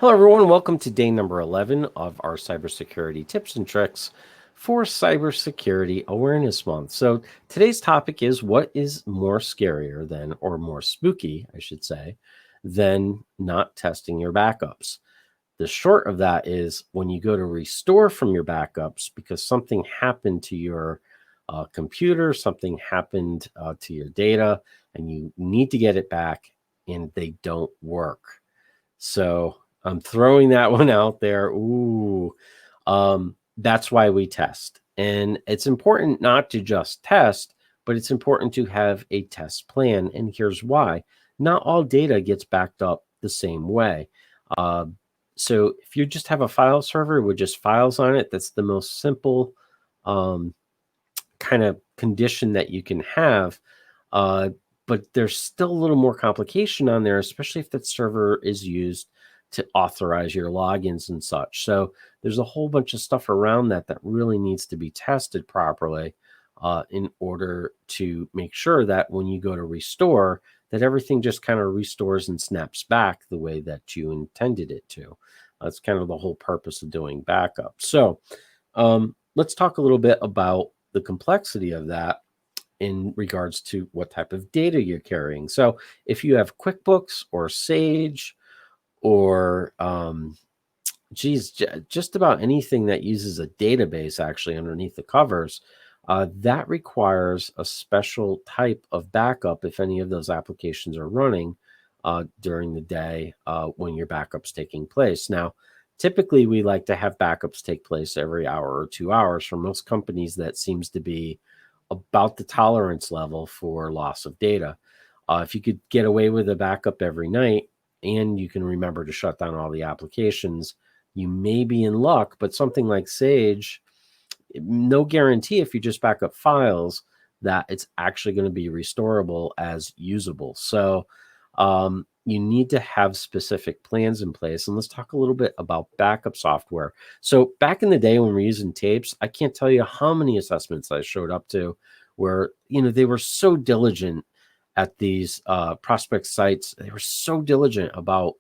Hello, everyone. Welcome to day number 11 of our cybersecurity tips and tricks for Cybersecurity Awareness Month. So, today's topic is what is more scarier than, or more spooky, I should say, than not testing your backups. The short of that is when you go to restore from your backups because something happened to your computer, something happened to your data, and you need to get it back and they don't work. So I'm throwing that one out there. Ooh, that's why we test. And it's important not to just test, but it's important to have a test plan. And here's why. Not all data gets backed up the same way. Uh, so if you just have a file server with just files on it, that's the most simple um, kind of condition that you can have. But there's still a little more complication on there, especially if that server is used to authorize your logins and such. So there's a whole bunch of stuff around that that really needs to be tested properly in order to make sure that when you go to restore, that everything just kind of restores and snaps back the way that you intended it to. That's kind of the whole purpose of doing backup. So let's talk a little bit about the complexity of that in regards to what type of data you're carrying. So if you have QuickBooks or Sage or just about anything that uses a database actually underneath the covers, that requires a special type of backup if any of those applications are running during the day when your backup's taking place. Now, typically we like to have backups take place every hour or 2 hours. For most companies, that seems to be about the tolerance level for loss of data. If you could get away with a backup every night and you can remember to shut down all the applications, you may be in luck. But something like Sage, no guarantee if you just back up files that it's actually going to be restorable as usable. So you need to have specific plans in place. And let's talk a little bit about backup software. So back in the day when we were using tapes, I can't tell you how many assessments I showed up to where, they were so diligent at these prospect sites. They were so diligent about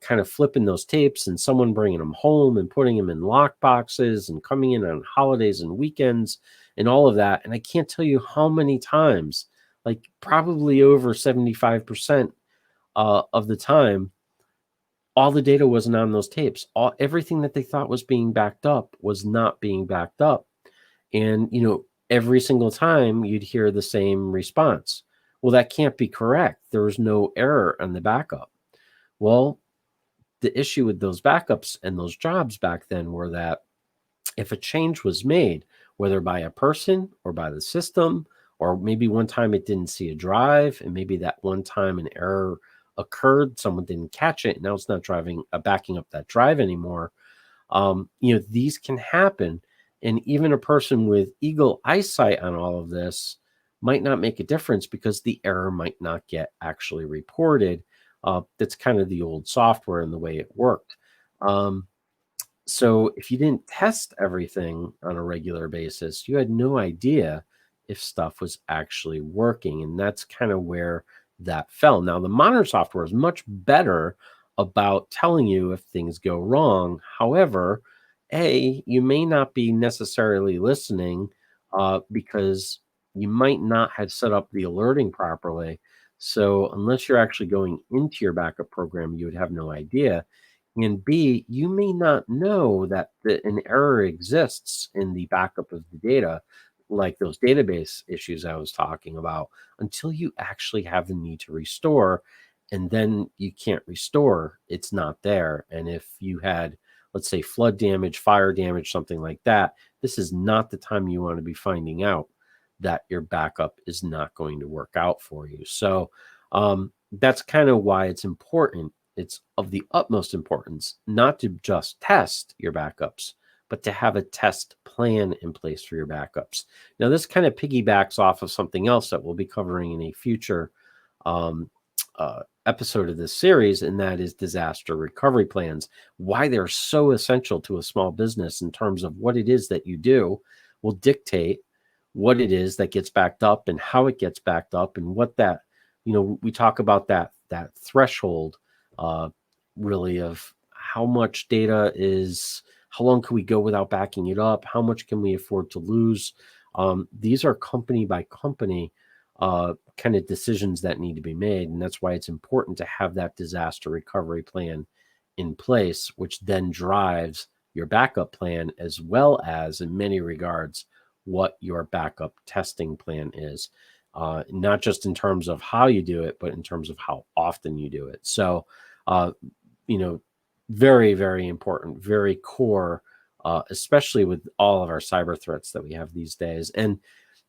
kind of flipping those tapes and someone bringing them home and putting them in lock boxes and coming in on holidays and weekends and all of that. And I can't tell you how many times, like probably over 75% of the time, all the data wasn't on those tapes. Everything that they thought was being backed up was not being backed up. And, every single time you'd hear the same response. Well, that can't be correct. There was no error on the backup. Well, the issue with those backups and those jobs back then were that if a change was made, whether by a person or by the system, or maybe one time it didn't see a drive, and maybe that one time an error occurred, someone didn't catch it, now it's not backing up that drive anymore. These can happen, and even a person with eagle eyesight on all of this might not make a difference because the error might not get actually reported. That's kind of the old software and the way it worked. So if you didn't test everything on a regular basis, you had no idea if stuff was actually working. And that's kind of where that fell. Now, the modern software is much better about telling you if things go wrong. However, you may not be necessarily listening because you might not have set up the alerting properly. So unless you're actually going into your backup program, you would have no idea. And B, you may not know that an error exists in the backup of the data, like those database issues I was talking about, until you actually have the need to restore. And then you can't restore, it's not there. And if you had, let's say, flood damage, fire damage, something like that, this is not the time you want to be finding out that your backup is not going to work out for you. So that's kind of why it's important. It's of the utmost importance not to just test your backups, but to have a test plan in place for your backups. Now, this kind of piggybacks off of something else that we'll be covering in a future episode of this series, and that is disaster recovery plans. Why they're so essential to a small business in terms of what it is that you do will dictate what it is that gets backed up and how it gets backed up and what that, we talk about that threshold really of how much data is, how long can we go without backing it up? How much can we afford to lose? These are company by company kind of decisions that need to be made. And that's why it's important to have that disaster recovery plan in place, which then drives your backup plan, as well as, in many regards, what your backup testing plan is. Not just in terms of how you do it, but in terms of how often you do it. So, you know, very, very important, very core, especially with all of our cyber threats that we have these days. And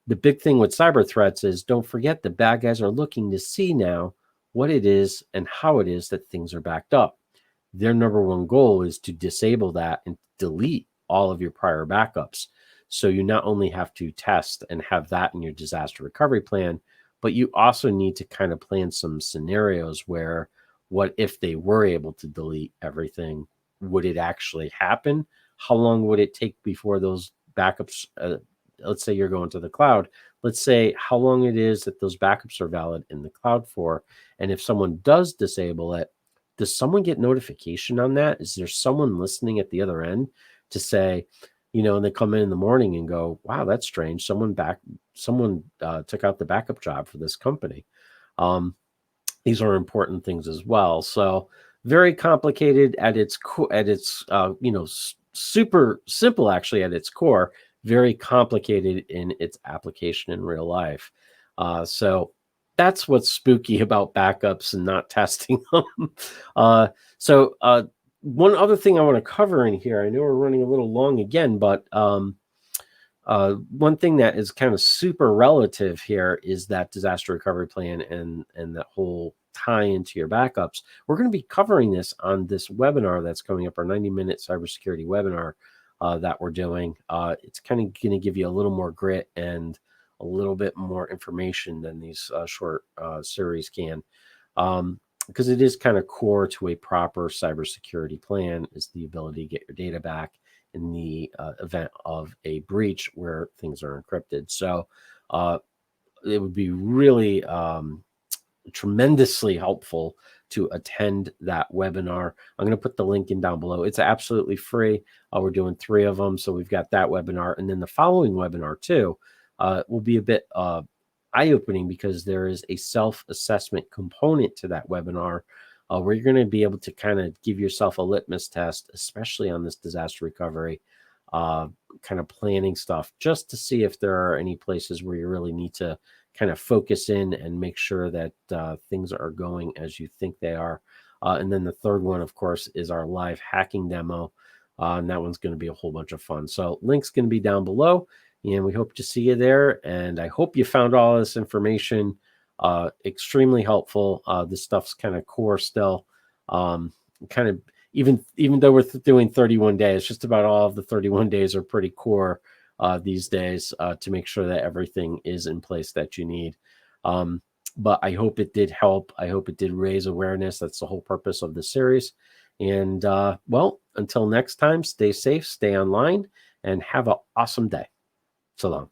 the big thing with cyber threats is, don't forget, the bad guys are looking to see now what it is and how it is that things are backed up. Their number one goal is to disable that and delete all of your prior backups. So you not only have to test and have that in your disaster recovery plan, but you also need to kind of plan some scenarios where, what if they were able to delete everything? Would it actually happen? How long would it take before those backups, let's say you're going to the cloud, let's say how long it is that those backups are valid in the cloud for. And if someone does disable it, does someone get notification on that? Is there someone listening at the other end to say, and they come in the morning and go, wow, that's strange. Someone took out the backup job for this company. These are important things as well. So very complicated at its super simple actually at its core, very complicated in its application in real life. So that's what's spooky about backups and not testing them. So one other thing I want to cover in here, I know we're running a little long again, but one thing that is kind of super relative here is that disaster recovery plan and that whole tie into your backups. We're going to be covering this on this webinar that's coming up, our 90-minute cybersecurity webinar that we're doing. It's kind of going to give you a little more grit and a little bit more information than these short series can, because it is kind of core to a proper cybersecurity plan, is the ability to get your data back in the event of a breach where things are encrypted. So it would be really tremendously helpful to attend that webinar. I'm going to put the link in down below. It's absolutely free. We're doing 3 of them. So we've got that webinar. And then the following webinar too will be a bit eye-opening, because there is a self-assessment component to that webinar where you're going to be able to kind of give yourself a litmus test, especially on this disaster recovery kind of planning stuff, just to see if there are any places where you really need to kind of focus in and make sure that things are going as you think they are. And then the third one, of course, is our live hacking demo. And that one's going to be a whole bunch of fun. So link's going to be down below, and we hope to see you there. And I hope you found all this information extremely helpful. This stuff's kind of core still. Kind of even though we're doing 31 days, just about all of the 31 days are pretty core these days to make sure that everything is in place that you need. But I hope it did help. I hope it did raise awareness. That's the whole purpose of the series. And well, until next time, stay safe, stay online, and have an awesome day. So long.